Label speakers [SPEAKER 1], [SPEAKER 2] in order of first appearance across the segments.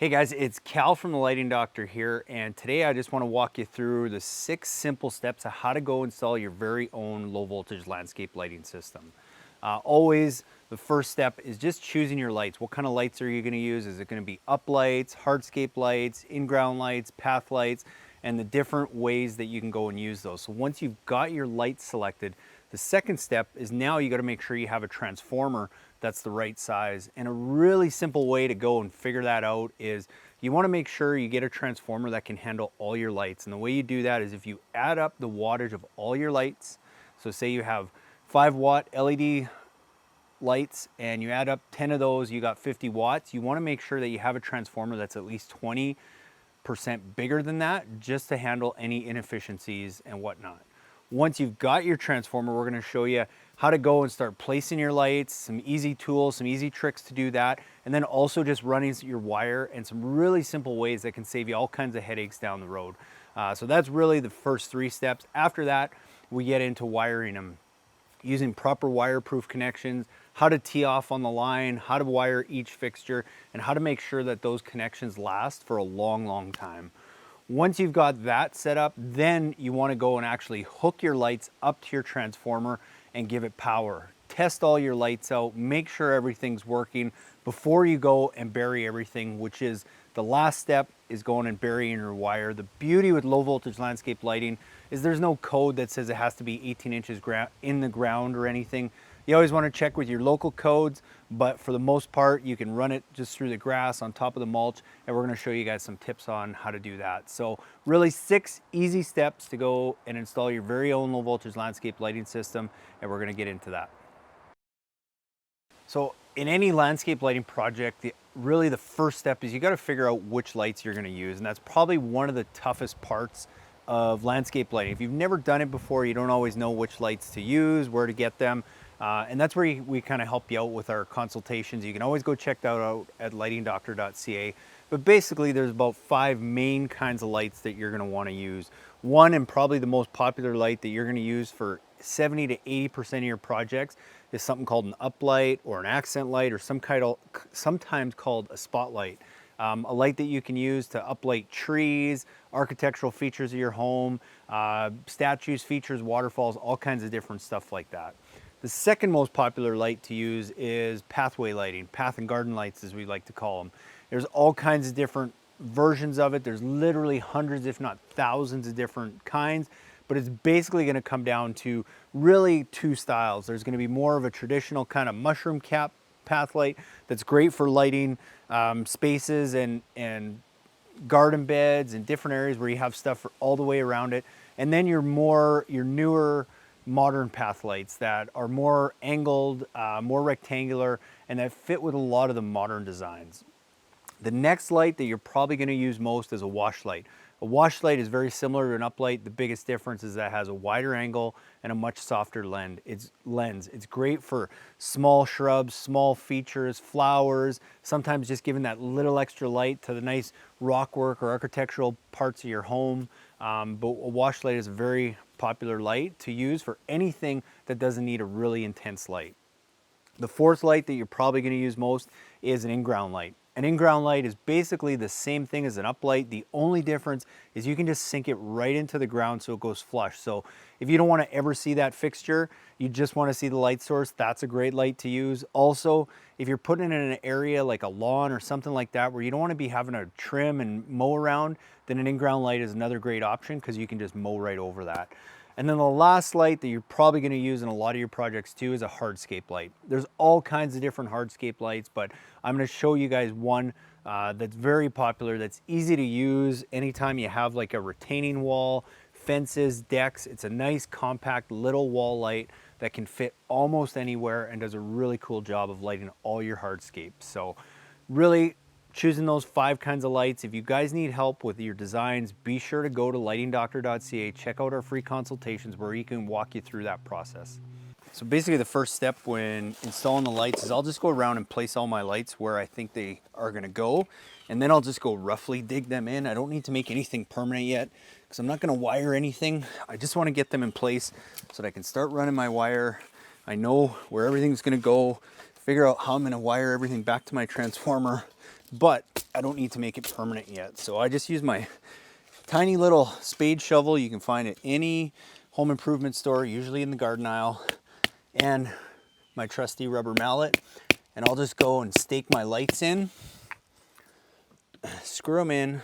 [SPEAKER 1] Hey guys, it's Cal from the Lighting Doctor here, and today I just want to walk you through the 6 simple steps of how to go install your very own low voltage landscape lighting system. Always the first step is just choosing your lights. What kind of lights are you going to use? Is it going to be up lights, hardscape lights, in-ground lights, path lights, and the different ways that you can go and use those. So once you've got your lights selected, the second step is now you got to make sure you have a transformer that's the right size. And a really simple way to go and figure that out is you want to make sure you get a transformer that can handle all your lights. And the way you do that is if you add up the wattage of all your lights, so say you have 5-watt LED lights and you add up 10 of those, you got 50 watts. You want to make sure that you have a transformer that's at least 20% bigger than that, just to handle any inefficiencies and whatnot. Once you've got your transformer, we're going to show you how to go and start placing your lights, some easy tools, some easy tricks to do that, and then also just running your wire and some really simple ways that can save you all kinds of headaches down the road. So that's really the first 3 steps. After that, we get into wiring them, using proper wireproof connections, how to tee off on the line, how to wire each fixture, and how to make sure that those connections last for a long, long time. Once you've got that set up, then you want to go and actually hook your lights up to your transformer and give it power. Test all your lights out, make sure everything's working before you go and bury everything, which is the last step, is going and burying your wire. The beauty with low voltage landscape lighting is there's no code that says it has to be 18 inches in the ground or anything. You always want to check with your local codes, but for the most part, you can run it just through the grass on top of the mulch, and we're going to show you guys some tips on how to do that. So really 6 easy steps to go and install your very own low voltage landscape lighting system, and we're going to get into that. So in any landscape lighting project, really the first step is you got to figure out which lights you're going to use, and that's probably one of the toughest parts of landscape lighting. If you've never done it before, you don't always know which lights to use, where to get them. And that's where we kind of help you out with our consultations. You can always go check that out at lightingdoctor.ca. But basically there's about 5 main kinds of lights that you're going to want to use. One, and probably the most popular light that you're going to use for 70 to 80% of your projects, is something called an uplight or an accent light, or sometimes called a spotlight. A light that you can use to uplight trees, architectural features of your home, statues, features, waterfalls, all kinds of different stuff like that. The second most popular light to use is pathway lighting, path and garden lights as we like to call them. There's all kinds of different versions of it. There's literally hundreds, if not thousands of different kinds, but it's basically going to come down to really 2 styles. There's going to be more of a traditional kind of mushroom cap path light that's great for lighting spaces and garden beds and different areas where you have stuff all the way around it. And then your newer modern path lights that are more angled, more rectangular, and that fit with a lot of the modern designs. The next light that you're probably going to use most is a wash light. A wash light is very similar to an uplight. The biggest difference is that it has a wider angle and a much softer lens. It's great for small shrubs, small features, flowers, sometimes just giving that little extra light to the nice rock work or architectural parts of your home. But a wash light is a very popular light to use for anything that doesn't need a really intense light. The fourth light that you're probably going to use most is an in-ground light. An in-ground light is basically the same thing as an uplight. The only difference is you can just sink it right into the ground so it goes flush. So if you don't want to ever see that fixture, you just want to see the light source, that's a great light to use. Also, if you're putting it in an area like a lawn or something like that where you don't want to be having to trim and mow around, then an in-ground light is another great option because you can just mow right over that. And then the last light that you're probably going to use in a lot of your projects too is a hardscape light. There's all kinds of different hardscape lights, but I'm going to show you guys one that's very popular, that's easy to use anytime you have like a retaining wall, fences, decks. It's a nice compact little wall light that can fit almost anywhere and does a really cool job of lighting all your hardscapes. So really choosing those 5 kinds of lights. If you guys need help with your designs, be sure to go to lightingdoctor.ca, check out our free consultations where we can walk you through that process. So basically the first step when installing the lights is I'll just go around and place all my lights where I think they are going to go, and then I'll just go roughly dig them in. I don't need to make anything permanent yet because I'm not going to wire anything. I just want to get them in place so that I can start running my wire. I know where everything's going to go, figure out how I'm going to wire everything back to my transformer. But I don't need to make it permanent yet. So I just use my tiny little spade shovel you can find at any home improvement store, usually in the garden aisle, and my trusty rubber mallet. And I'll just go and stake my lights in, screw them in,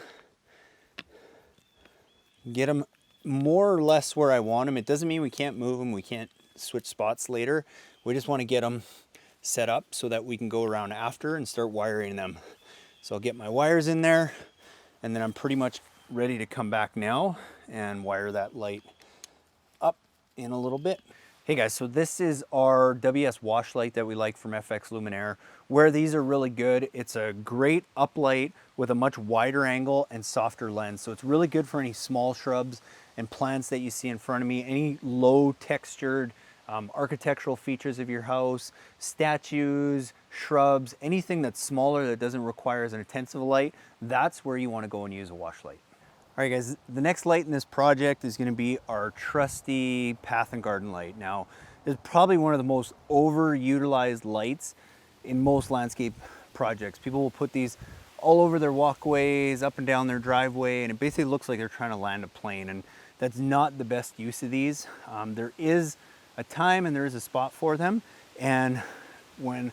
[SPEAKER 1] get them more or less where I want them. It doesn't mean we can't move them, we can't switch spots later. We just want to get them set up so that we can go around after and start wiring them. So I'll get my wires in there, and then I'm pretty much ready to come back now and wire that light up in a little bit. Hey guys, so this is our WS wash light that we like from FX Luminaire. Where these are really good, it's a great uplight with a much wider angle and softer lens. So it's really good for any small shrubs and plants that you see in front of me, any low textured architectural features of your house, statues, shrubs, anything that's smaller that doesn't require as intensive a light, that's where you want to go and use a wash light. All right guys, the next light in this project is going to be our trusty path and garden light. Now, it's probably one of the most overutilized lights in most landscape projects. People will put these all over their walkways, up and down their driveway, and it basically looks like they're trying to land a plane, and that's not the best use of these. There is a time and there is a spot for them, and when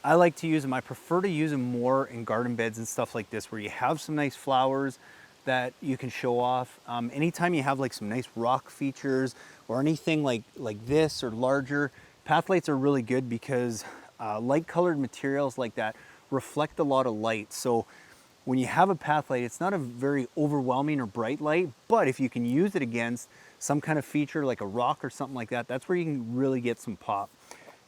[SPEAKER 1] I like to use them, I prefer to use them more in garden beds and stuff like this, where you have some nice flowers that you can show off. Anytime you have like some nice rock features or anything like this or larger, path lights are really good because light colored materials like that reflect a lot of light. So when you have a path light, it's not a very overwhelming or bright light, but if you can use it against some kind of feature like a rock or something like that, that's where you can really get some pop.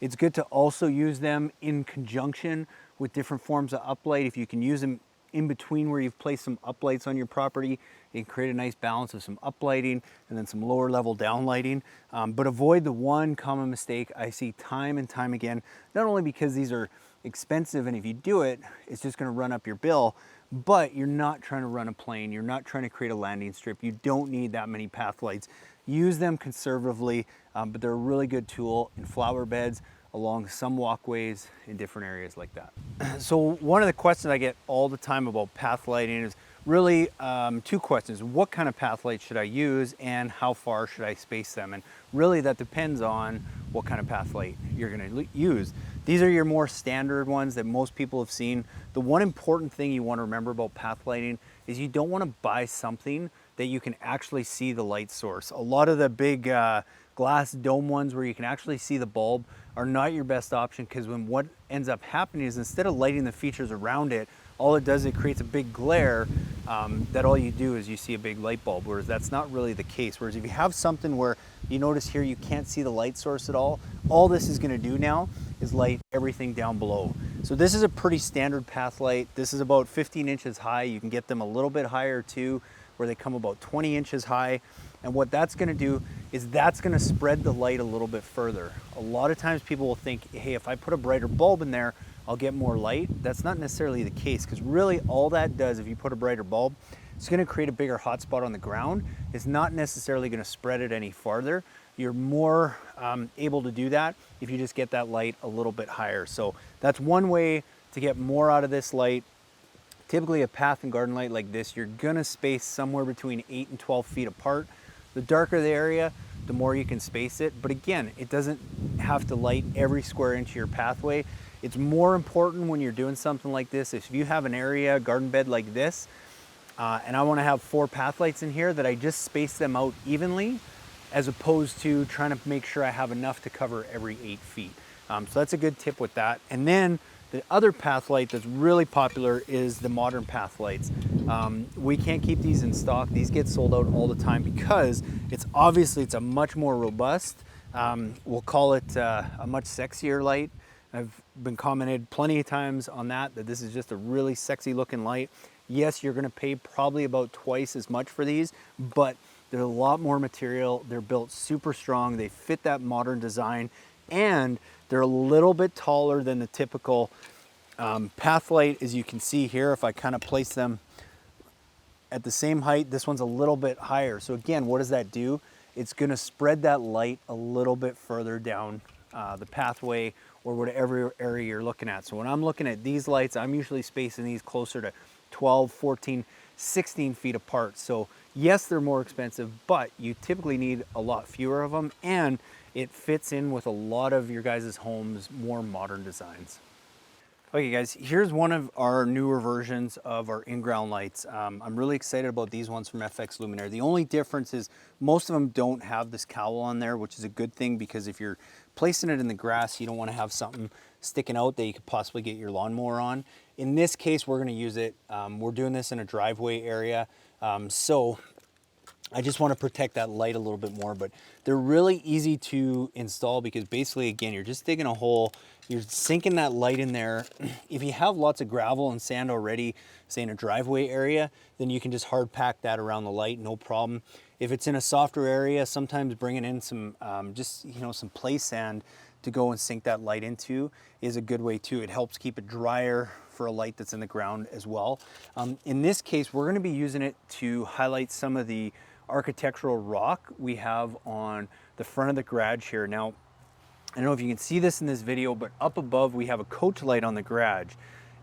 [SPEAKER 1] It's good to also use them in conjunction with different forms of uplight. If you can use them in between where you've placed some uplights on your property, you can create a nice balance of some uplighting and then some lower level downlighting. But avoid the one common mistake I see time and time again, not only because these are expensive and if you do it, it's just gonna run up your bill, but you're not trying to run a plane, you're not trying to create a landing strip, you don't need that many path lights. Use them conservatively, but they're a really good tool in flower beds, along some walkways in different areas like that. So one of the questions I get all the time about path lighting is really two questions. What kind of path light should I use and how far should I space them? And really that depends on what kind of path light you're gonna use. These are your more standard ones that most people have seen. The one important thing you want to remember about path lighting is you don't want to buy something that you can actually see the light source. A lot of the big glass dome ones where you can actually see the bulb are not your best option, because when what ends up happening is instead of lighting the features around it, all it does, it creates a big glare that all you do is you see a big light bulb, whereas that's not really the case. Whereas if you have something where you notice here you can't see the light source at all this is going to do now is light everything down below. So this is a pretty standard path light. This is about 15 inches high. You can get them a little bit higher too, where they come about 20 inches high. And what that's going to do is that's going to spread the light a little bit further. A lot of times people will think, hey, if I put a brighter bulb in there, I'll get more light. That's not necessarily the case, because really all that does, if you put a brighter bulb, it's going to create a bigger hot spot on the ground. It's not necessarily going to spread it any farther. You're more able to do that if you just get that light a little bit higher. So that's one way to get more out of this light. Typically a path and garden light like this, you're going to space somewhere between 8 and 12 feet apart. The darker the area, the more you can space it. But again, it doesn't have to light every square inch of your pathway. It's more important when you're doing something like this. If you have an area, garden bed like this, and I want to have 4 path lights in here, that I just space them out evenly, as opposed to trying to make sure I have enough to cover every 8 feet. So that's a good tip with that. And then the other path light that's really popular is the modern path lights. We can't keep these in stock. These get sold out all the time because it's a much more robust, we'll call it a much sexier light. I've been commented plenty of times on that this is just a really sexy looking light. Yes, you're gonna pay probably about twice as much for these, but they're a lot more material. They're built super strong. They fit that modern design, and they're a little bit taller than the typical path light. As you can see here, if I kind of place them at the same height, this one's a little bit higher. So again, what does that do? It's gonna spread that light a little bit further down the pathway or whatever area you're looking at. So when I'm looking at these lights, I'm usually spacing these closer to 12, 14, 16 feet apart. So yes, they're more expensive, but you typically need a lot fewer of them, and it fits in with a lot of your guys' homes' more modern designs. Okay guys, here's one of our newer versions of our in-ground lights. I'm really excited about these ones from FX Luminaire. The only difference is most of them don't have this cowl on there, which is a good thing, because if you're placing it in the grass, you don't want to have something sticking out that you could possibly get your lawnmower on. In this case, we're going to use it. We're doing this in a driveway area, so I just want to protect that light a little bit more, but they're really easy to install because basically, again, you're just digging a hole, you're sinking that light in there. If you have lots of gravel and sand already, say in a driveway area, then you can just hard pack that around the light, no problem. If it's in a softer area, sometimes bringing in some, some play sand to go and sink that light into is a good way too. It helps keep it drier for a light that's in the ground as well. In this case, we're going to be using it to highlight some of the architectural rock we have on the front of the garage here. Now, I don't know if you can see this in this video, but up above we have a coach light on the garage.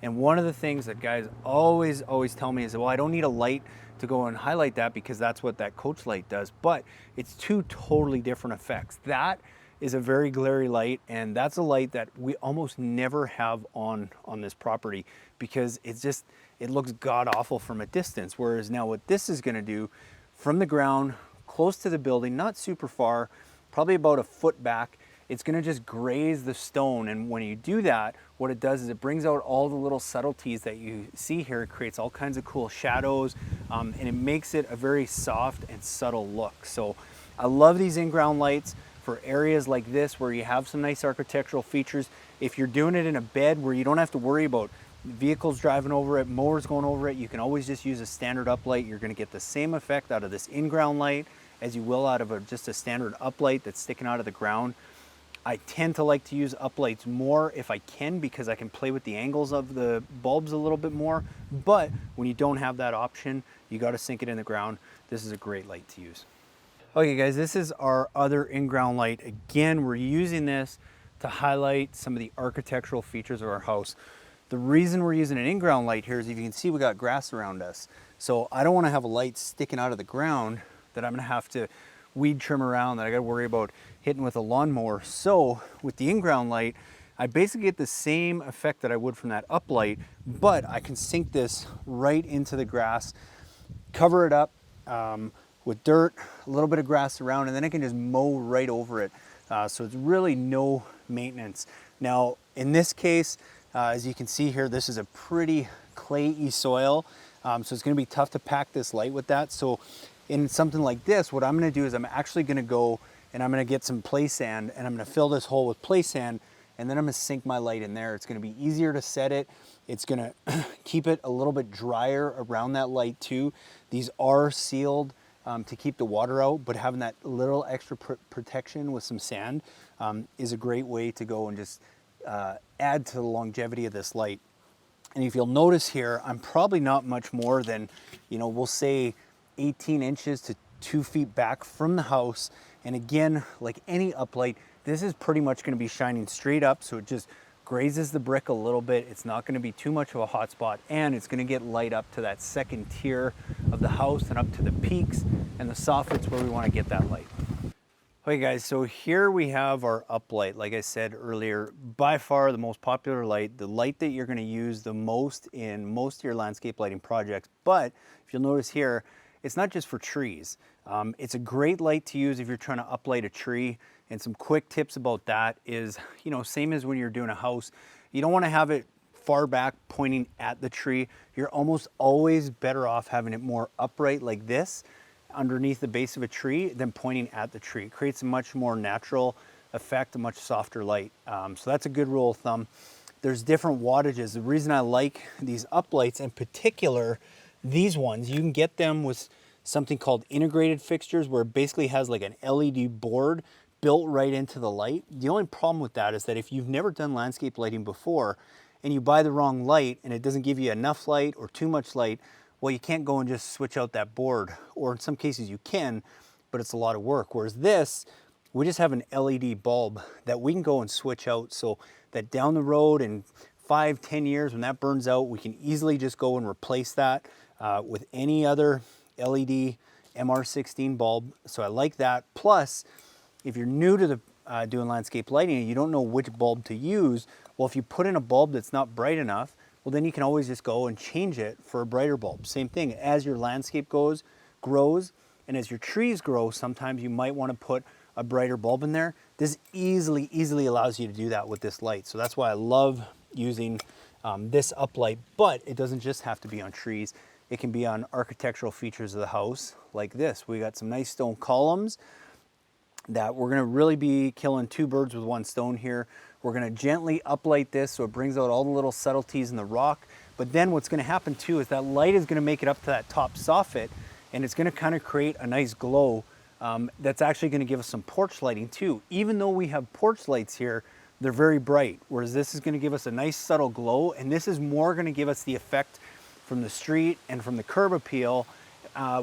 [SPEAKER 1] And one of the things that guys always tell me is, well, I don't need a light to go and highlight that because that's what that coach light does. But it's two totally different effects. That is a very glary light, and that's a light that we almost never have on this property because it looks god awful from a distance. Whereas now what this is going to do, from the ground, close to the building, not super far, probably about a foot back, it's going to just graze the stone. And when you do that, what it does is it brings out all the little subtleties that you see here. It creates all kinds of cool shadows, and it makes it a very soft and subtle look. So I love these in-ground lights for areas like this where you have some nice architectural features. If you're doing it in a bed where you don't have to worry about vehicles driving over it, mowers going over it, you can always just use a standard uplight. You're going to get the same effect out of this in-ground light as you will out of just a standard uplight that's sticking out of the ground. I tend to like to use uplights more if I can because I can play with the angles of the bulbs a little bit more. But when you don't have that option, you got to sink it in the ground. This is a great light to use. Okay guys, this is our other in-ground light. Again, we're using this to highlight some of the architectural features of our house. The reason we're using an in-ground light here is, if you can see, we got grass around us. So I don't want to have a light sticking out of the ground that I'm going to have to weed trim around, that I got to worry about hitting with a lawnmower. So with the in-ground light, I basically get the same effect that I would from that uplight, but I can sink this right into the grass, cover it up with dirt, a little bit of grass around, and then I can just mow right over it. So it's really no maintenance. Now, in this case, as you can see here, this is a pretty clayey soil, so it's going to be tough to pack this light with that. So in something like this, what I'm going to do is I'm actually going to go and I'm going to get some play sand, and I'm going to fill this hole with play sand, and then I'm going to sink my light in there. It's going to be easier to set it. It's going to keep it a little bit drier around that light too. These are sealed to keep the water out, but having that little extra protection with some sand is a great way to go and just add to the longevity of this light. And if you'll notice here, I'm probably not much more than, we'll say 18 inches to 2 feet back from the house. And again, like any uplight, this is pretty much going to be shining straight up, so it just grazes the brick a little bit. It's not going to be too much of a hot spot, and it's going to get light up to that second tier of the house and up to the peaks and the soffits where we want to get that light. Okay guys, so here we have our uplight. Like I said earlier, by far the most popular light, the light that you're going to use the most in most of your landscape lighting projects. But if you'll notice here, it's not just for trees. It's a great light to use if you're trying to uplight a tree. And some quick tips about that is, same as when you're doing a house, you don't want to have it far back pointing at the tree. You're almost always better off having it more upright like this underneath the base of a tree than pointing at the tree. It creates a much more natural effect, a much softer light. So that's a good rule of thumb. There's different wattages. The reason I like these uplights, in particular these ones, you can get them with something called integrated fixtures, where it basically has like an LED board built right into the light. The only problem with that is that if you've never done landscape lighting before and you buy the wrong light and it doesn't give you enough light or too much light, well, you can't go and just switch out that board, or in some cases you can, but it's a lot of work. Whereas this, we just have an LED bulb that we can go and switch out, so that down the road in 5, 10 years, when that burns out, we can easily just go and replace that with any other LED MR16 bulb. So I like that. Plus, if you're new to the doing landscape lighting and you don't know which bulb to use, well, if you put in a bulb that's not bright enough, well, then you can always just go and change it for a brighter bulb. Same thing, as your landscape grows, and as your trees grow, sometimes you might want to put a brighter bulb in there. This easily allows you to do that with this light. So that's why I love using this uplight, but it doesn't just have to be on trees. It can be on architectural features of the house like this. We got some nice stone columns that we're gonna really be killing 2 birds with 1 stone here. We're gonna gently uplight this so it brings out all the little subtleties in the rock. But then what's gonna happen too is that light is gonna make it up to that top soffit, and it's gonna kind of create a nice glow that's actually gonna give us some porch lighting too. Even though we have porch lights here, they're very bright, whereas this is gonna give us a nice subtle glow, and this is more gonna give us the effect from the street and from the curb appeal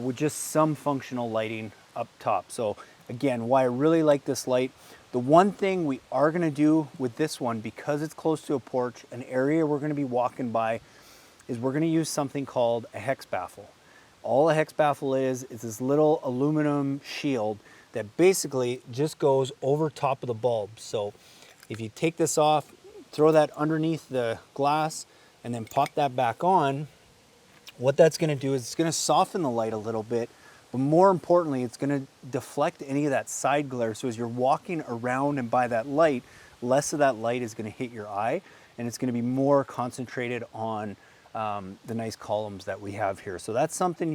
[SPEAKER 1] with just some functional lighting up top. So again, why I really like this light. The one thing we are gonna do with this one, because it's close to a porch, an area we're gonna be walking by, is we're gonna use something called a hex baffle. All a hex baffle is this little aluminum shield that basically just goes over top of the bulb. So if you take this off, throw that underneath the glass, and then pop that back on, what that's gonna do is it's gonna soften the light a little bit, but more importantly, it's gonna deflect any of that side glare. So as you're walking around and by that light, less of that light is gonna hit your eye, and it's gonna be more concentrated on the nice columns that we have here. So that's something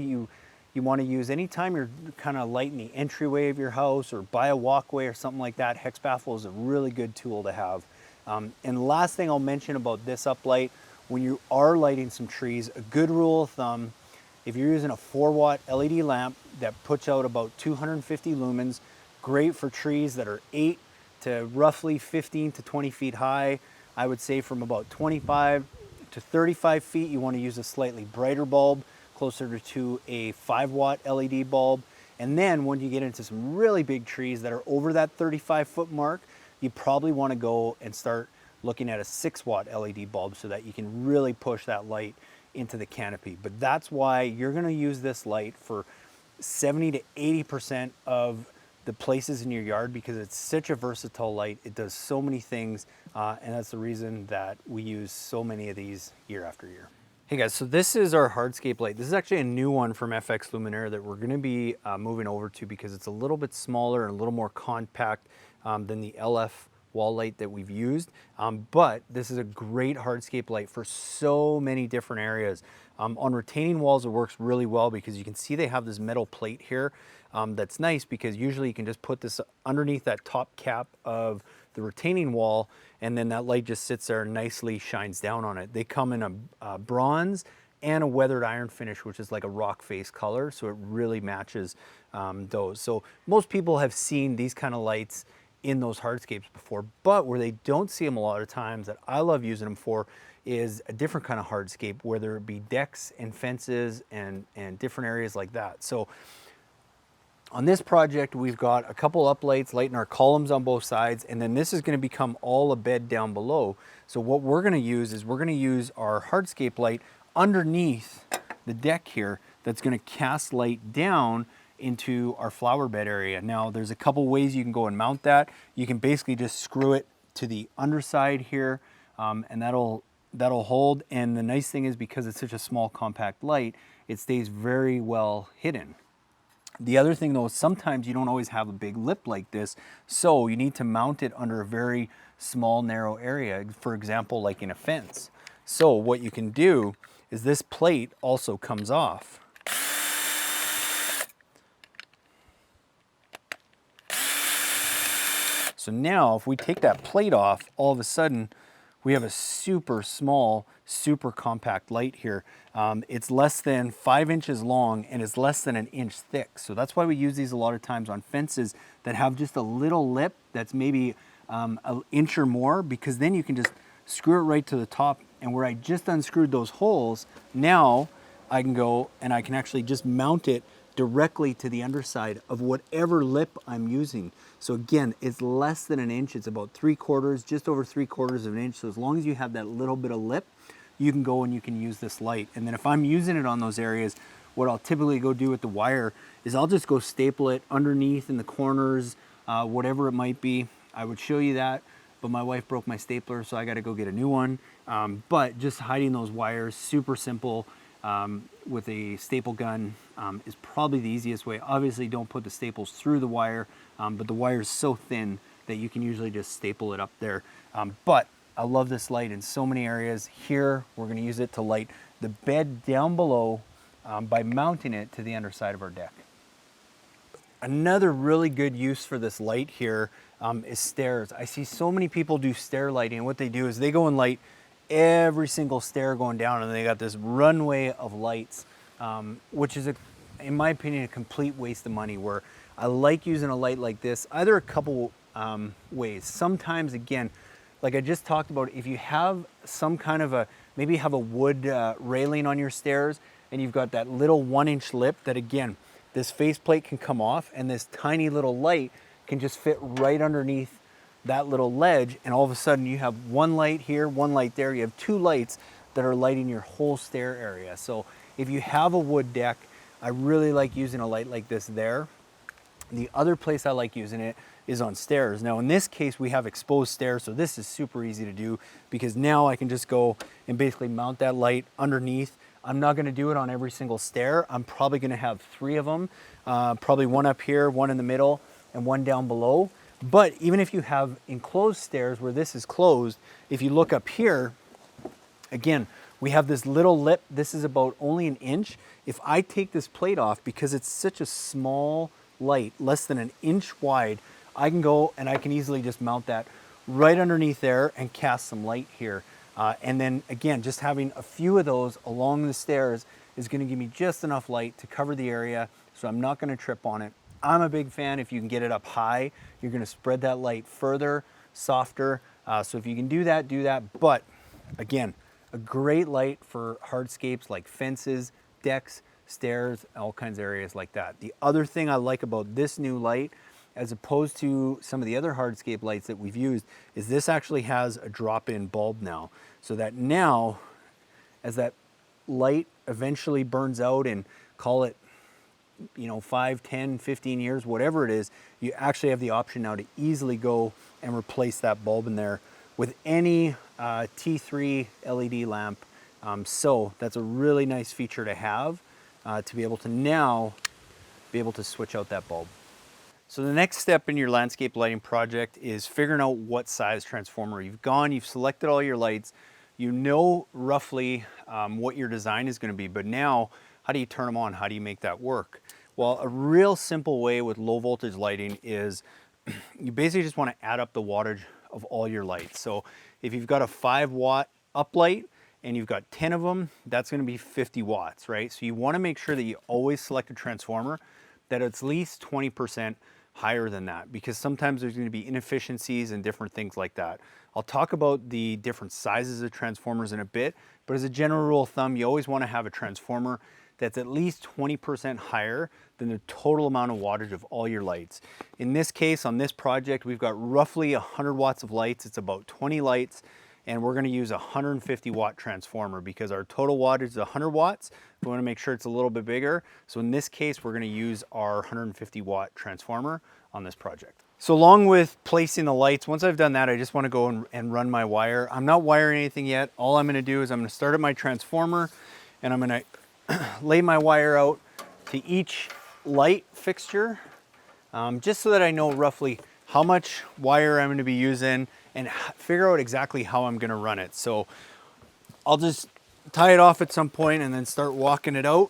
[SPEAKER 1] you wanna use anytime you're kind of lighting the entryway of your house or by a walkway or something like that. Hex baffle is a really good tool to have. And the last thing I'll mention about this uplight, when you are lighting some trees, a good rule of thumb, if you're using a 4-watt LED lamp that puts out about 250 lumens, great for trees that are 8 to roughly 15 to 20 feet high. I would say from about 25 to 35 feet, you want to use a slightly brighter bulb, closer to a 5-watt LED bulb. And then when you get into some really big trees that are over that 35-foot mark, you probably want to go and start looking at a 6-watt LED bulb so that you can really push that light into the canopy. But that's why you're going to use this light for 70 to 80% of the places in your yard, because it's such a versatile light. It does so many things, and that's the reason that we use so many of these year after year. Hey guys, so this is our hardscape light. This is actually a new one from FX Luminaire that we're gonna be moving over to, because it's a little bit smaller and a little more compact than the LF wall light that we've used. But this is a great hardscape light for so many different areas. On retaining walls, it works really well because you can see they have this metal plate here. That's nice because usually you can just put this underneath that top cap of the retaining wall, and then that light just sits there and nicely shines down on it. They come in a bronze and a weathered iron finish, which is like a rock face color, so it really matches those. So most people have seen these kind of lights in those hardscapes before, but where they don't see them a lot of times that I love using them for is a different kind of hardscape, whether it be decks and fences and different areas like that. So on this project, we've got a couple uplights lighting our columns on both sides, and then this is going to become all a bed down below. So what we're going to use is we're going to use our hardscape light underneath the deck here that's going to cast light down into our flower bed area. Now there's a couple ways you can go and mount that. You can basically just screw it to the underside here, and that'll hold. And the nice thing is, because it's such a small compact light, it stays very well hidden. The other thing though is sometimes you don't always have a big lip like this, so you need to mount it under a very small narrow area, for example like in a fence. So what you can do is this plate also comes off. So now if we take that plate off, all of a sudden we have a super small, super compact light here. It's less than 5 inches long and it's less than an inch thick. So that's why we use these a lot of times on fences that have just a little lip that's maybe an inch or more, because then you can just screw it right to the top. And where I just unscrewed those holes, now I can go and I can actually just mount it directly to the underside of whatever lip I'm using. So again, it's less than an inch. It's about 3/4, just over 3/4 of an inch. So as long as you have that little bit of lip, you can go and you can use this light. And then if I'm using it on those areas, what I'll typically go do with the wire is I'll just go staple it underneath in the corners, whatever it might be. I would show you that, but my wife broke my stapler, so I got to go get a new one. But just hiding those wires, super simple, with a staple gun is probably the easiest way. Obviously, don't put the staples through the wire, but the wire is so thin that you can usually just staple it up there. But I love this light in so many areas. Here, we're going to use it to light the bed down below by mounting it to the underside of our deck. Another really good use for this light here is stairs. I see so many people do stair lighting, and what they do is they go and light every single stair going down, and they got this runway of lights, which is, in my opinion, a complete waste of money. Where I like using a light like this, either a couple ways. Sometimes, again, like I just talked about, if you have some kind of maybe you have a wood railing on your stairs, and you've got that little 1-inch lip that, again, this faceplate can come off, and this tiny little light can just fit right underneath that little ledge, and all of a sudden you have one light here, one light there. You have 2 lights that are lighting your whole stair area. So if you have a wood deck, I really like using a light like this there. The other place I like using it is on stairs. Now in this case, we have exposed stairs, so this is super easy to do because now I can just go and basically mount that light underneath. I'm not gonna do it on every single stair. I'm probably gonna have 3 of them, probably one up here, one in the middle, and one down below. But even if you have enclosed stairs where this is closed, if you look up here, again, we have this little lip. This is about only 1 inch. If I take this plate off, because it's such a small light, less than 1 inch wide, I can go and I can easily just mount that right underneath there and cast some light here. And then again, just having a few of those along the stairs is gonna give me just enough light to cover the area, so I'm not gonna trip on it. I'm a big fan if you can get it up high. You're gonna spread that light further, softer. So if you can do that, do that. But again, a great light for hardscapes like fences, decks, stairs, all kinds of areas like that. The other thing I like about this new light, as opposed to some of the other hardscape lights that we've used, is this actually has a drop-in bulb now. So that now, as that light eventually burns out and call it, 5, 10, 15 years, whatever it is, you actually have the option now to easily go and replace that bulb in there with any T3 LED lamp. So that's a really nice feature to have, to be able to now be able to switch out that bulb. So the next step in your landscape lighting project is figuring out what size transformer. You've selected all your lights, you know roughly what your design is going to be, but now how do you turn them on? How do you make that work? Well, a real simple way with low voltage lighting is you basically just want to add up the wattage of all your lights. So if you've got a 5-watt uplight and you've got 10 of them, that's going to be 50 watts, right? So you want to make sure that you always select a transformer that it's at least 20% higher than that, because sometimes there's going to be inefficiencies and different things like that. I'll talk about the different sizes of transformers in a bit, but as a general rule of thumb, you always want to have a transformer that's at least 20% higher than the total amount of wattage of all your lights. In this case, on this project, we've got roughly 100 watts of lights. It's about 20 lights, and we're gonna use a 150 watt transformer because our total wattage is 100 watts. We wanna make sure it's a little bit bigger. So in this case, we're gonna use our 150 watt transformer on this project. So along with placing the lights, once I've done that, I just wanna go and run my wire. I'm not wiring anything yet. All I'm gonna do is I'm gonna start up my transformer, and I'm gonna lay my wire out to each light fixture, just so that I know roughly how much wire I'm going to be using and figure out exactly how I'm going to run it. So I'll just tie it off at some point and then start walking it out.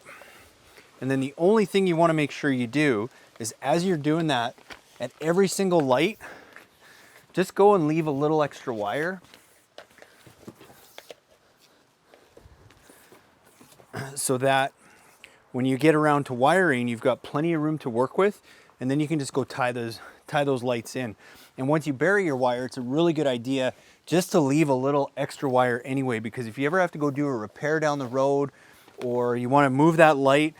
[SPEAKER 1] And then the only thing you want to make sure you do is, as you're doing that, at every single light, just go and leave a little extra wire so that when you get around to wiring, you've got plenty of room to work with, and then you can just go tie those lights in. And once you bury your wire, it's a really good idea just to leave a little extra wire anyway, because if you ever have to go do a repair down the road, or you want to move that light,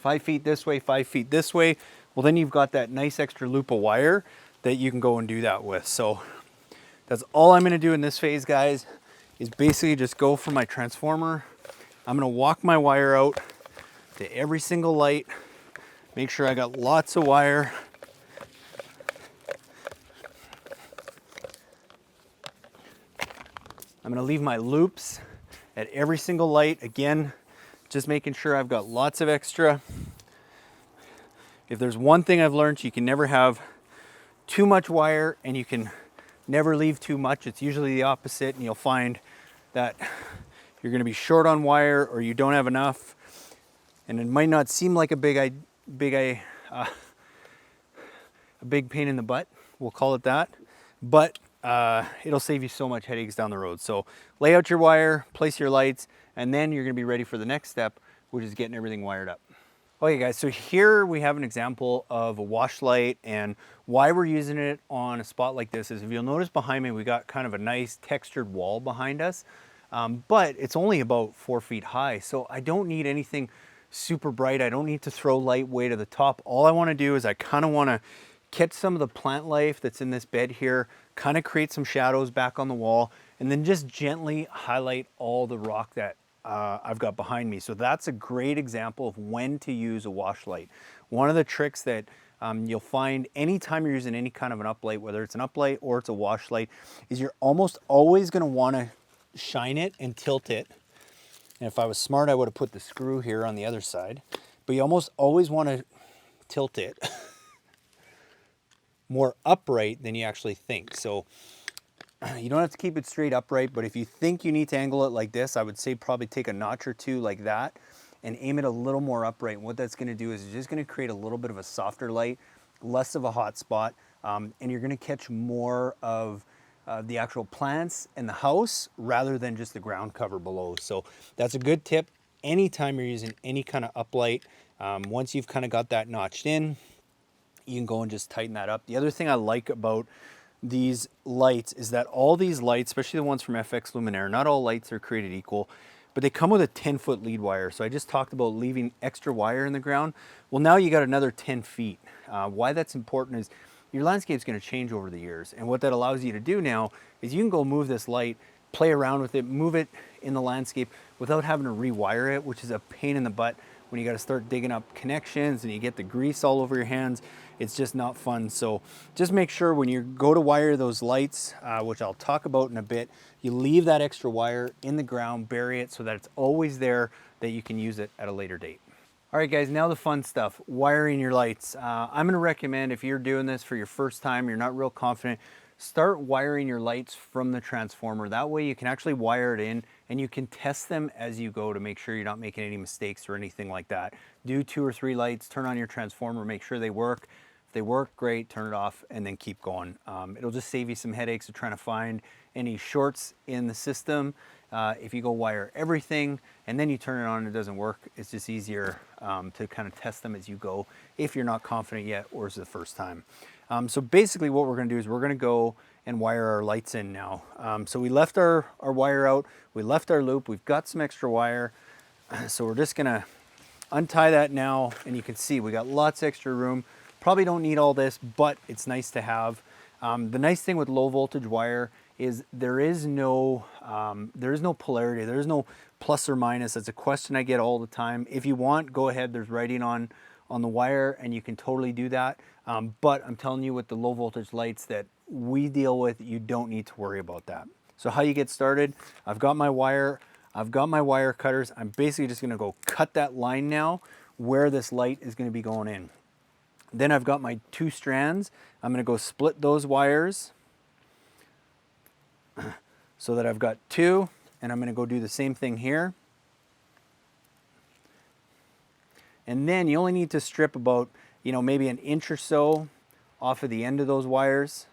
[SPEAKER 1] 5 feet this way, 5 feet this way, well then you've got that nice extra loop of wire that you can go and do that with. So that's all I'm gonna do in this phase, guys, is basically just go for my transformer. I'm gonna walk my wire out to every single light, make sure I got lots of wire. I'm gonna leave my loops at every single light. Again, just making sure I've got lots of extra. If there's one thing I've learned, you can never have too much wire and you can never leave too much. It's usually the opposite, and you'll find that you're gonna be short on wire or you don't have enough. And it might not seem like a big pain in the butt, we'll call it that, but it'll save you so much headaches down the road. So lay out your wire, place your lights, and then you're gonna be ready for the next step, which is getting everything wired up. Okay guys, so here we have an example of a wash light, and why we're using it on a spot like this is, if you'll notice behind me, we got kind of a nice textured wall behind us, but it's only about 4 feet high. So I don't need anything super bright. I don't need to throw light way to the top. All I wanna do is I kinda wanna catch some of the plant life that's in this bed here, kind of create some shadows back on the wall, and then just gently highlight all the rock that I've got behind me. So that's a great example of when to use a wash light. One of the tricks that you'll find anytime you're using any kind of an uplight, whether it's an uplight or it's a wash light, is you're almost always gonna wanna shine it and tilt it. And if I was smart, I would have put the screw here on the other side, but you almost always wanna tilt it more upright than you actually think. So you don't have to keep it straight upright, but if you think you need to angle it like this, I would say probably take a notch or two like that and aim it a little more upright. And what that's gonna do is it's just gonna create a little bit of a softer light, less of a hot spot, and you're gonna catch more of the actual plants and the house rather than just the ground cover below. So that's a good tip anytime you're using any kind of uplight. Once you've kind of got that notched in, you can go and just tighten that up. The other thing I like about these lights is that all these lights, especially the ones from FX Luminaire, not all lights are created equal, but they come with a 10-foot lead wire. So I just talked about leaving extra wire in the ground. Well, now you got another 10 feet. Why that's important is your landscape's gonna change over the years. And what that allows you to do now is you can go move this light, play around with it, move it in the landscape without having to rewire it, which is a pain in the butt when you got to start digging up connections and you get the grease all over your hands. It's just not fun. So just make sure when you go to wire those lights, which I'll talk about in a bit, you leave that extra wire in the ground, bury it so that it's always there, that you can use it at a later date. All right guys, now the fun stuff, wiring your lights. I'm gonna recommend, if you're doing this for your first time, you're not real confident, start wiring your lights from the transformer. That way you can actually wire it in and you can test them as you go to make sure you're not making any mistakes or anything like that. Do 2 or 3 lights, turn on your transformer, make sure they work. If they work, great, turn it off and then keep going. It'll just save you some headaches of trying to find any shorts in the system. If you go wire everything and then you turn it on and it doesn't work, it's just easier to kind of test them as you go if you're not confident yet or it's the first time. So basically what we're gonna do is we're gonna go and wire our lights in now. So we left our wire out, we left our loop, we've got some extra wire. So we're just gonna untie that now, and you can see we got lots of extra room. Probably don't need all this, but it's nice to have. The nice thing with low voltage wire is there is no polarity, there is no plus or minus. It's a question I get all the time. If you want, go ahead, there's writing on the wire and you can totally do that. But I'm telling you, with the low voltage lights that we deal with, you don't need to worry about that. So how you get started, I've got my wire cutters. I'm basically just gonna go cut that line now where this light is gonna be going in. Then I've got my 2 strands. I'm gonna go split those wires so that I've got 2, and I'm gonna go do the same thing here. And then you only need to strip about, maybe an inch or so off of the end of those wires.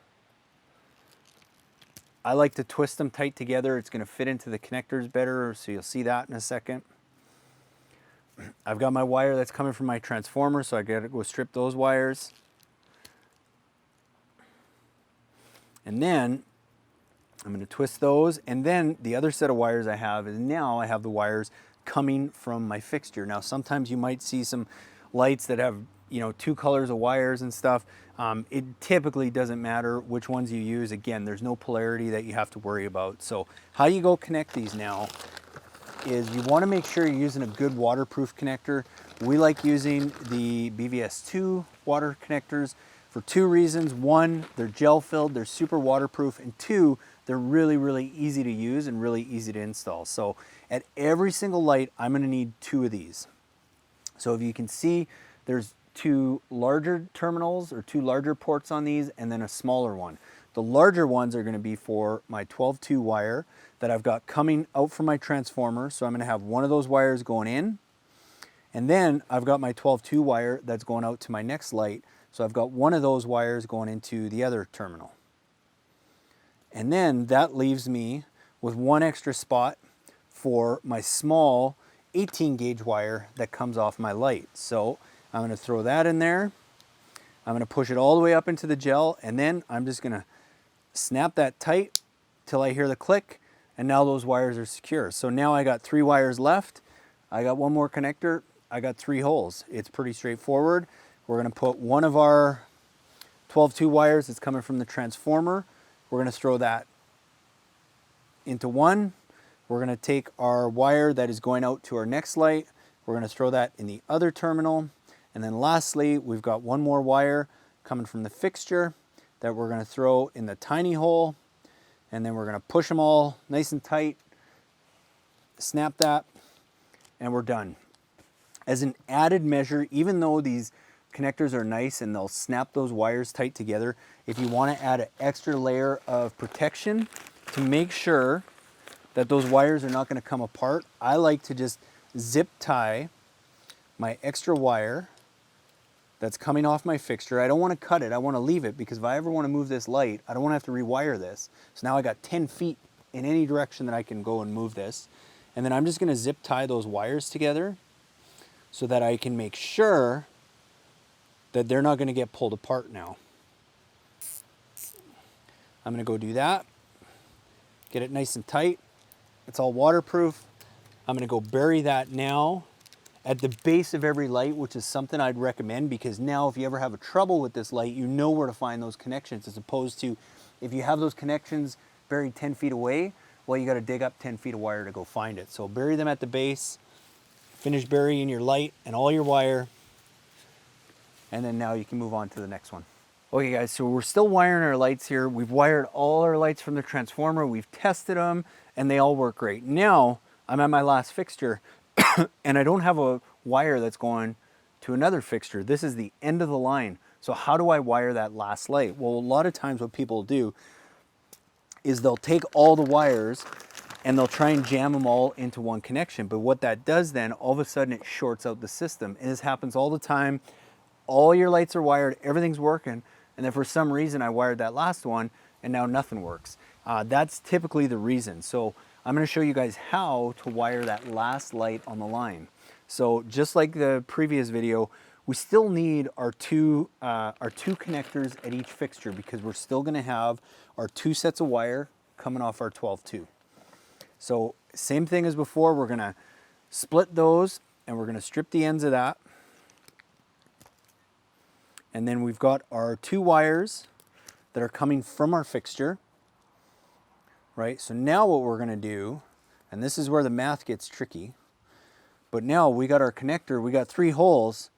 [SPEAKER 1] I like to twist them tight together. It's gonna fit into the connectors better, so you'll see that in a second. I've got my wire that's coming from my transformer, so I gotta go strip those wires. And then I'm gonna twist those, and then the other set of wires I have is now I have the wires coming from my fixture. Now sometimes you might see some lights that have, you know, 2 colors of wires and stuff, it typically doesn't matter which ones you use. Again, there's no polarity that you have to worry about. So how you go connect these now is you want to make sure you're using a good waterproof connector. We like using the BVS2 water connectors for 2 reasons. 1, they're gel filled, they're super waterproof, and 2, they're really, really easy to use and really easy to install. So at every single light, I'm going to need 2 of these. So if you can see, there's 2 larger terminals or 2 larger ports on these, and then a smaller one. The larger ones are going to be for my 12-2 wire that I've got coming out from my transformer. So I'm going to have one of those wires going in, and then I've got my 12-2 wire that's going out to my next light. So I've got one of those wires going into the other terminal. And then that leaves me with 1 extra spot for my small 18 gauge wire that comes off my light. So I'm going to throw that in there. I'm going to push it all the way up into the gel, and then I'm just going to snap that tight till I hear the click, and now those wires are secure. So now I got 3 wires left. I got 1 more connector. I got 3 holes. It's pretty straightforward. We're going to put one of our 12-2 wires that's coming from the transformer. We're going to throw that into one. We're going to take our wire that is going out to our next light. We're going to throw that in the other terminal. And then lastly, we've got 1 more wire coming from the fixture that we're going to throw in the tiny hole. And then we're going to push them all nice and tight, snap that, and we're done. As an added measure, even though these connectors are nice and they'll snap those wires tight together, if you want to add an extra layer of protection to make sure that those wires are not going to come apart, I like to just zip tie my extra wire that's coming off my fixture. I don't want to cut it, I want to leave it, because if I ever want to move this light, I don't want to have to rewire this. So now I got 10 feet in any direction that I can go and move this. And then I'm just going to zip tie those wires together so that I can make sure that they're not going to get pulled apart now. I'm going to go do that, get it nice and tight. It's all waterproof. I'm going to go bury that now at the base of every light, which is something I'd recommend, because now if you ever have a trouble with this light, you know where to find those connections, as opposed to if you have those connections buried 10 feet away, well, you got to dig up 10 feet of wire to go find it. So bury them at the base, finish burying your light and all your wire, and then now you can move on to the next one. Okay guys, so we're still wiring our lights here. We've wired all our lights from the transformer, we've tested them, and they all work great. Now, I'm at my last fixture, and I don't have a wire that's going to another fixture. This is the end of the line. So how do I wire that last light? Well, a lot of times what people do is they'll take all the wires and they'll try and jam them all into one connection. But what that does then, all of a sudden it shorts out the system. And this happens all the time. All your lights are wired, everything's working, and then for some reason I wired that last one and now nothing works. That's typically the reason. So I'm going to show you guys how to wire that last light on the line. So just like the previous video, we still need our two connectors at each fixture, because we're still going to have our 2 sets of wire coming off our 12-2. So same thing as before, we're going to split those and we're going to strip the ends of that. And then we've got our 2 wires that are coming from our fixture, right? So now what we're going to do, and this is where the math gets tricky, but now we got our connector, we got 3 holes,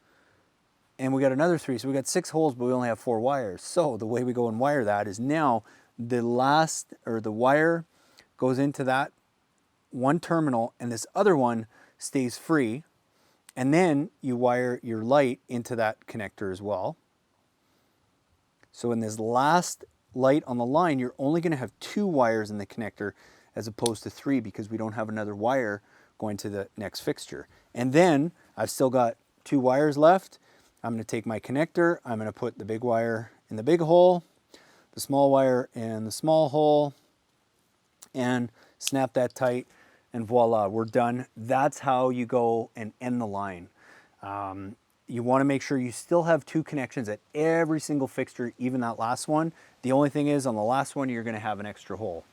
[SPEAKER 1] and we got another 3, so we got 6 holes, but we only have 4 wires. So the way we go and wire that is now the wire goes into that one terminal, and this other one stays free, and then you wire your light into that connector as well. So in this last light on the line, you're only going to have 2 wires in the connector as opposed to 3, because we don't have another wire going to the next fixture. And then I've still got 2 wires left. I'm going to take my connector, I'm going to put the big wire in the big hole, the small wire in the small hole, and snap that tight, and voila, we're done. That's how you go and end the line. You want to make sure you still have 2 connections at every single fixture, even that last one. The only thing is, on the last one, you're going to have an extra hole.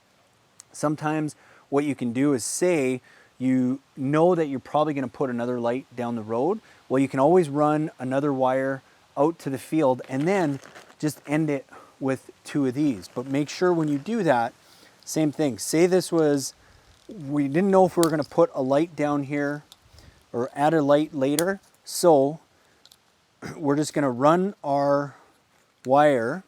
[SPEAKER 1] Sometimes what you can do is, say you know that you're probably going to put another light down the road, well, you can always run another wire out to the field and then just end it with 2 of these. But make sure when you do that, same thing. Say this was, we didn't know if we were going to put a light down here or add a light later. So we're just going to run our wire,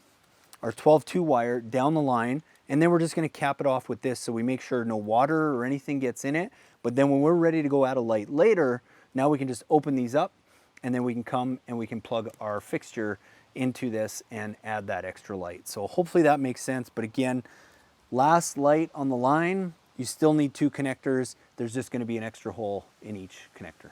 [SPEAKER 1] our 12-2 wire down the line, and then we're just going to cap it off with this so we make sure no water or anything gets in it. But then when we're ready to go add a light later, now we can just open these up and then we can come and we can plug our fixture into this and add that extra light. So hopefully that makes sense. But again, last light on the line, you still need 2 connectors. There's just going to be an extra hole in each connector.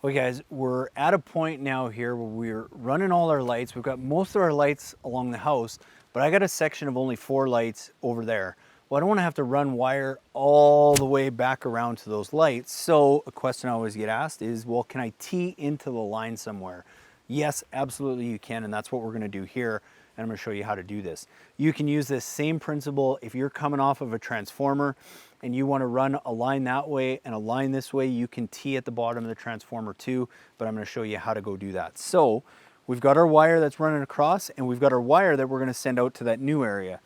[SPEAKER 1] Okay guys, we're at a point now here where we're running all our lights. We've got most of our lights along the house, but I got a section of only 4 lights over there. Well, I don't want to have to run wire all the way back around to those lights. So a question I always get asked is, well, can I tee into the line somewhere? Yes, absolutely you can, and that's what we're going to do here. And I'm going to show you how to do this. You can use this same principle if you're coming off of a transformer and you want to run a line that way and a line this way. You can tee at the bottom of the transformer too, but I'm going to show you how to go do that. So we've got our wire that's running across, and we've got our wire that we're going to send out to that new area.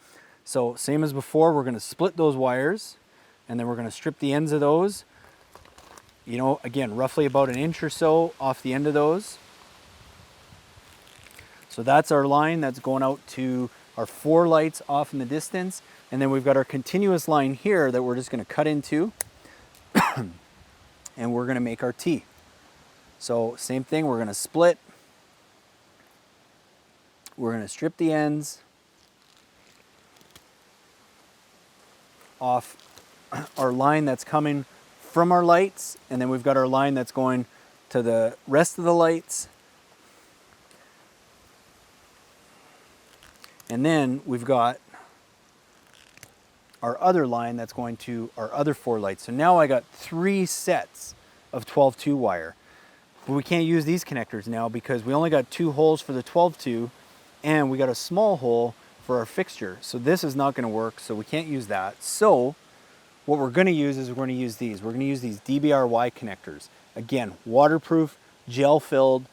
[SPEAKER 1] So same as before, we're going to split those wires, and then we're going to strip the ends of those, you know, again, roughly about 1 inch or so off the end of those. So that's our line that's going out to our 4 lights off in the distance. And then we've got our continuous line here that we're just going to cut into and we're going to make our T. So same thing, we're going to split. We're going to strip the ends off our line that's coming from our lights. And then we've got our line that's going to the rest of the lights. And then we've got our other line that's going to our other 4 lights. So now I got 3 sets of 12-2 wire. But we can't use these connectors now because we only got 2 holes for the 12-2 and we got a small hole for our fixture. So this is not going to work, so we can't use that. So what we're going to use is we're going to use these. We're going to use these DBRY connectors. Again, waterproof, gel filled.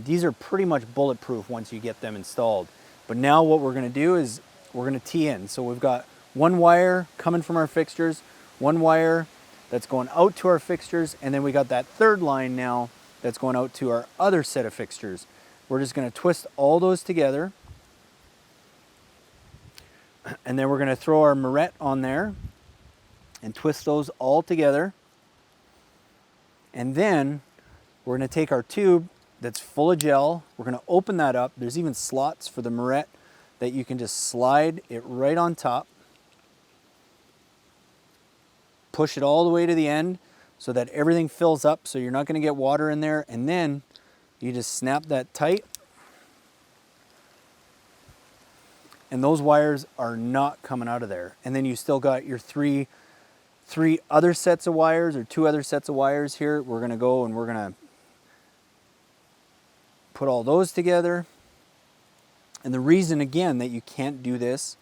[SPEAKER 1] These are pretty much bulletproof once you get them installed. But now what we're going to do is we're going to tee in. So we've got 1 wire coming from our fixtures, 1 wire that's going out to our fixtures, and then we got that 3rd line now that's going out to our other set of fixtures. We're just going to twist all those together, and then we're going to throw our moret on there and twist those all together. And then we're going to take our tube that's full of gel. We're going to open that up. There's even slots for the moret that you can just slide it right on top. Push it all the way to the end so that everything fills up so you're not going to get water in there. And then you just snap that tight. And those wires are not coming out of there. And then you still got your three other sets of wires or 2 other sets of wires here. We're going to go and we're going to put all those together. And the reason again that you can't do this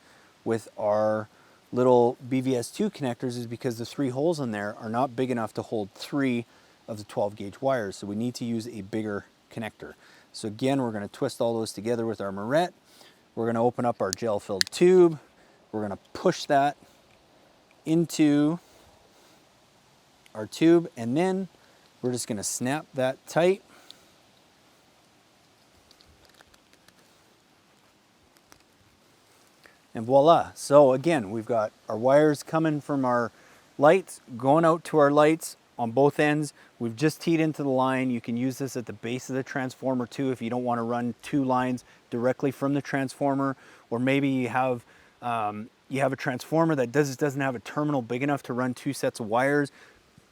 [SPEAKER 1] with our little BVS2 connectors is because the 3 holes in there are not big enough to hold 3 of the 12 gauge wires. So we need to use a bigger connector. So again, we're going to twist all those together with our moret. We're going to open up our gel filled tube. We're going to push that into our tube, and then we're just going to snap that tight. And voila. So again, we've got our wires coming from our lights, going out to our lights on both ends. We've just teed into the line. You can use this at the base of the transformer too if you don't want to run 2 lines directly from the transformer, or maybe you have a transformer that doesn't have a terminal big enough to run 2 sets of wires.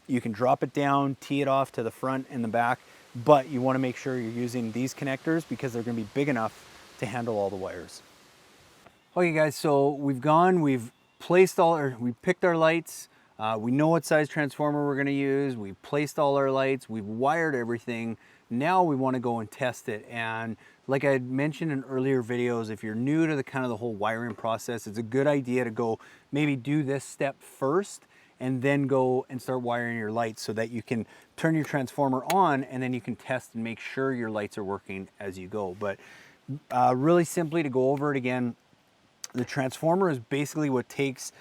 [SPEAKER 1] You can drop it down, tee it off to the front and the back, but you want to make sure you're using these connectors because they're going to be big enough to handle all the wires. Okay guys, so we've picked our lights. We know what size transformer we're going to use. We've placed all our lights. We've wired everything. Now we want to go and test it. And like I had mentioned in earlier videos, if you're new to the whole wiring process, it's a good idea to go maybe do this step first and then go and start wiring your lights so that you can turn your transformer on, and then you can test and make sure your lights are working as you go. But really simply, to go over it again, the transformer is basically what takes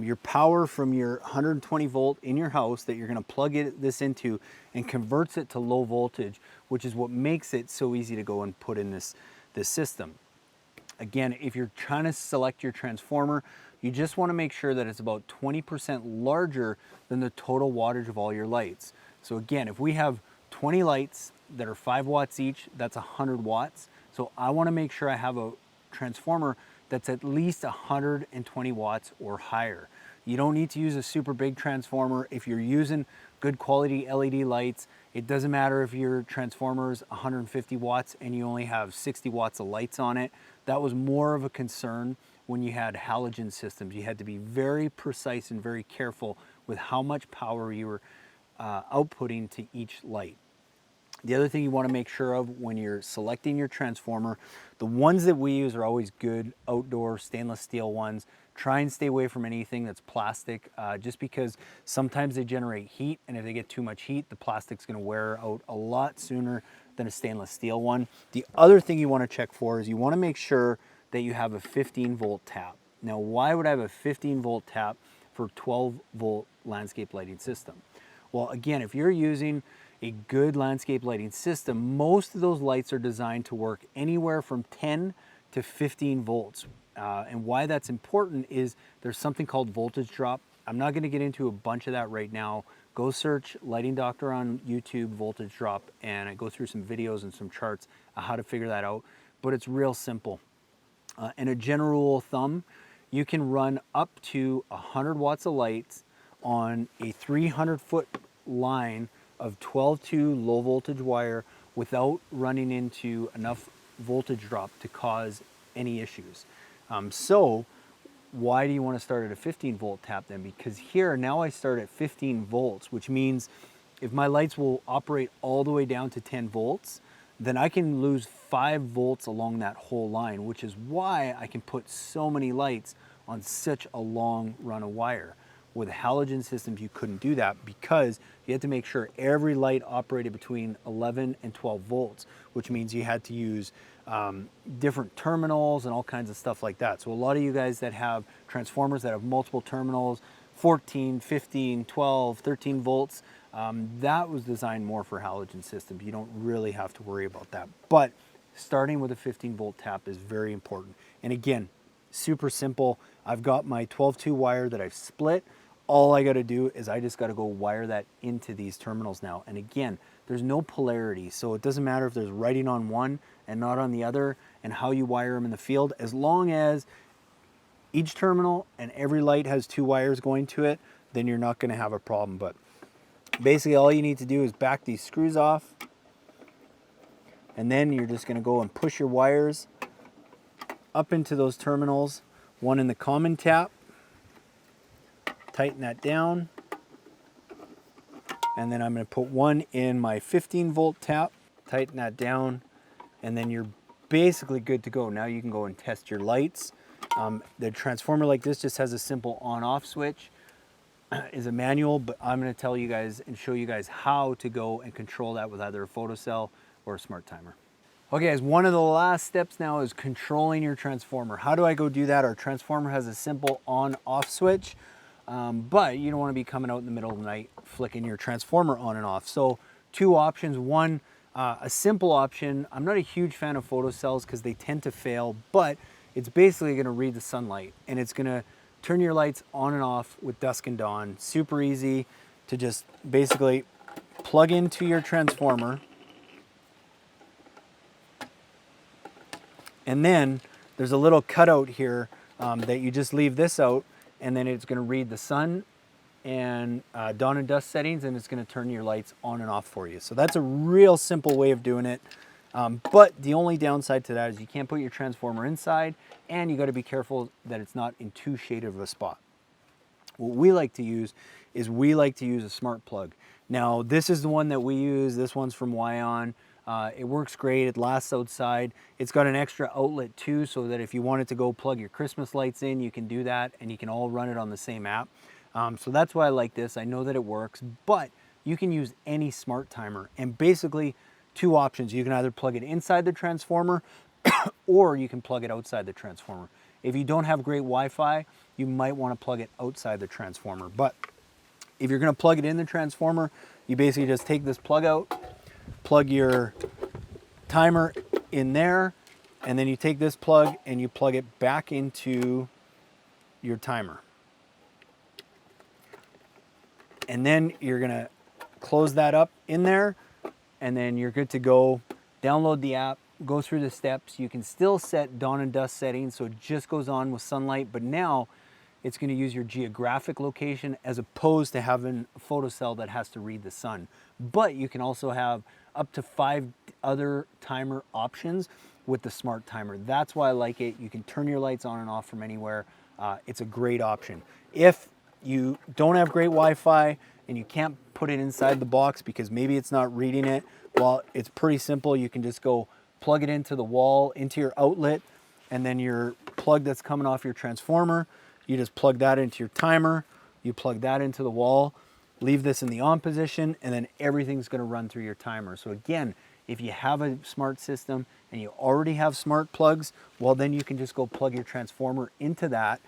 [SPEAKER 1] your power from your 120 volt in your house that you're going to plug this into and converts it to low voltage, which is what makes it so easy to go and put in this system. Again, if you're trying to select your transformer, you just want to make sure that it's about 20% larger than the total wattage of all your lights. So again, if we have 20 lights that are 5 watts each, that's 100 watts. So I want to make sure I have a transformer that's at least 120 watts or higher. You don't need to use a super big transformer. If you're using good quality LED lights, it doesn't matter if your transformer is 150 watts and you only have 60 watts of lights on it. That was more of a concern when you had halogen systems. You had to be very precise and very careful with how much power you were outputting to each light. The other thing you want to make sure of when you're selecting your transformer, the ones that we use are always good outdoor stainless steel ones. Try and stay away from anything that's plastic, just because sometimes they generate heat, and if they get too much heat, the plastic's going to wear out a lot sooner than a stainless steel one. The other thing you want to check for is you want to make sure that you have a 15 volt tap. Now, why would I have a 15 volt tap for 12 volt landscape lighting system? Well, again, if you're using a good landscape lighting system, most of those lights are designed to work anywhere from 10 to 15 volts. And why that's important is there's something called voltage drop. I'm not going to get into a bunch of that right now. Go search Lighting Doctor on YouTube, voltage drop, and I go through some videos and some charts on how to figure that out. But it's real simple. And a general rule of thumb, you can run up to 100 watts of lights on a 300-foot line of 12-2 low voltage wire without running into enough voltage drop to cause any issues. So why do you want to start at a 15 volt tap then? Because here now I start at 15 volts, which means if my lights will operate all the way down to 10 volts, then I can lose 5 volts along that whole line, which is why I can put so many lights on such a long run of wire. With halogen systems, you couldn't do that because you had to make sure every light operated between 11 and 12 volts, which means you had to use different terminals and all kinds of stuff like that. So a lot of you guys that have transformers that have multiple terminals, 14, 15, 12, 13 volts, that was designed more for halogen systems. You don't really have to worry about that. But starting with a 15 volt tap is very important. And again, super simple. I've got my 12-2 wire that I've split. All I got to do is I just got to go wire that into these terminals now. And again, there's no polarity. So it doesn't matter if there's writing on one and not on the other and how you wire them in the field. As long as each terminal and every light has 2 wires going to it, then you're not going to have a problem. But basically all you need to do is back these screws off. And then you're just going to go and push your wires up into those terminals. One in the common tap. Tighten that down, and then I'm going to put one in my 15 volt tap, tighten that down, and then you're basically good to go. Now you can go and test your lights. The transformer like this just has a simple on-off switch. Is a manual, but I'm going to tell you guys and show you guys how to go and control that with either a photocell or a smart timer. Okay guys, one of the last steps now is controlling your transformer. How do I go do that? Our transformer has a simple on-off switch. But you don't want to be coming out in the middle of the night flicking your transformer on and off. So 2 options. One, a simple option. I'm not a huge fan of photocells because they tend to fail, but it's basically going to read the sunlight and it's going to turn your lights on and off with dusk and dawn. Super easy to just basically plug into your transformer. And then there's a little cutout here that you just leave this out, and then it's going to read the sun and dawn and dusk settings, and it's going to turn your lights on and off for you. So that's a real simple way of doing it. But the only downside to that is you can't put your transformer inside, and you got to be careful that it's not in too shaded of a spot. What we like to use is a smart plug. Now this is the one that we use. This one's from Wion. It works great. It lasts outside. It's got an extra outlet too, so that if you wanted to go plug your Christmas lights in, you can do that, and you can all run it on the same app. So that's why I like this. I know that it works, but you can use any smart timer, and basically two options. You can either plug it inside the transformer or you can plug it outside the transformer. If you don't have great Wi-Fi, you might want to plug it outside the transformer. But if you're going to plug it in the transformer, you basically just take this plug out, plug your timer in there, and then you take this plug and you plug it back into your timer. And then you're gonna close that up in there, and then you're good to go. Download the app, go through the steps. You can still set dawn and dusk settings, so it just goes on with sunlight, but now it's gonna use your geographic location as opposed to having a photocell that has to read the sun. But you can also have up to 5 other timer options with the smart timer. That's why I like it. You can turn your lights on and off from anywhere. It's a great option. If you don't have great Wi-Fi and you can't put it inside the box because maybe it's not reading it, well, it's pretty simple. You can just go plug it into the wall, into your outlet, and then your plug that's coming off your transformer, you just plug that into your timer, you plug that into the wall, leave this in the on position, and then everything's gonna run through your timer. So again, if you have a smart system and you already have smart plugs, well, then you can just go plug your transformer into that,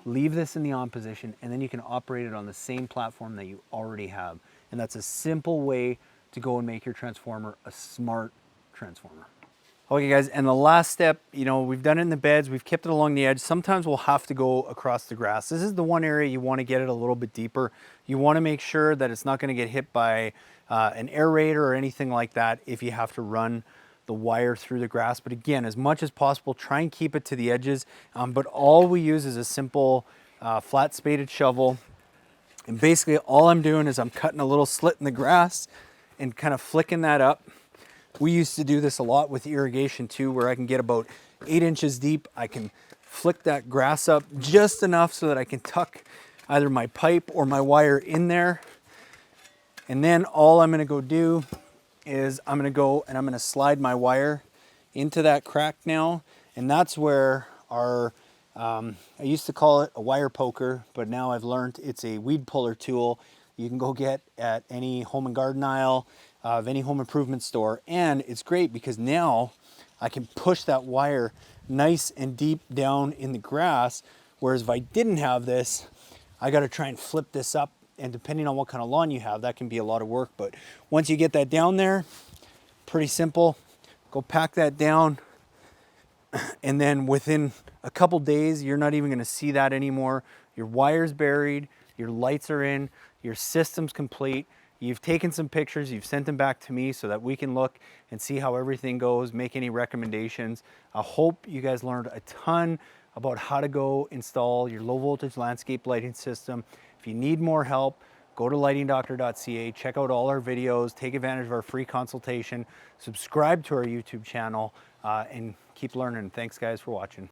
[SPEAKER 1] leave this in the on position, and then you can operate it on the same platform that you already have. And that's a simple way to go and make your transformer a smart transformer. Okay guys, and the last step, you know, we've done it in the beds, we've kept it along the edge. Sometimes we'll have to go across the grass. This is the one area you want to get it a little bit deeper. You want to make sure that it's not going to get hit by an aerator or anything like that if you have to run the wire through the grass. But again, as much as possible, try and keep it to the edges. But all we use is a simple flat spaded shovel. And basically all I'm doing is I'm cutting a little slit in the grass and kind of flicking that up. We used to do this a lot with irrigation too, where I can get about 8 inches deep. I can flick that grass up just enough so that I can tuck either my pipe or my wire in there. And then all I'm gonna go do is I'm gonna go and I'm gonna slide my wire into that crack now. And that's where our, I used to call it a wire poker, but now I've learned it's a weed puller tool you can go get at any home and garden aisle of any home improvement store. And it's great because now I can push that wire nice and deep down in the grass. Whereas if I didn't have this, I got to try and flip this up. And depending on what kind of lawn you have, that can be a lot of work. But once you get that down there, pretty simple. Go pack that down. And then within a couple days, you're not even going to see that anymore. Your wire's buried, your lights are in, your system's complete. You've taken some pictures, you've sent them back to me so that we can look and see how everything goes, make any recommendations. I hope you guys learned a ton about how to go install your low voltage landscape lighting system. If you need more help, go to lightingdoctor.ca, check out all our videos, take advantage of our free consultation, subscribe to our YouTube channel, and keep learning. Thanks guys for watching.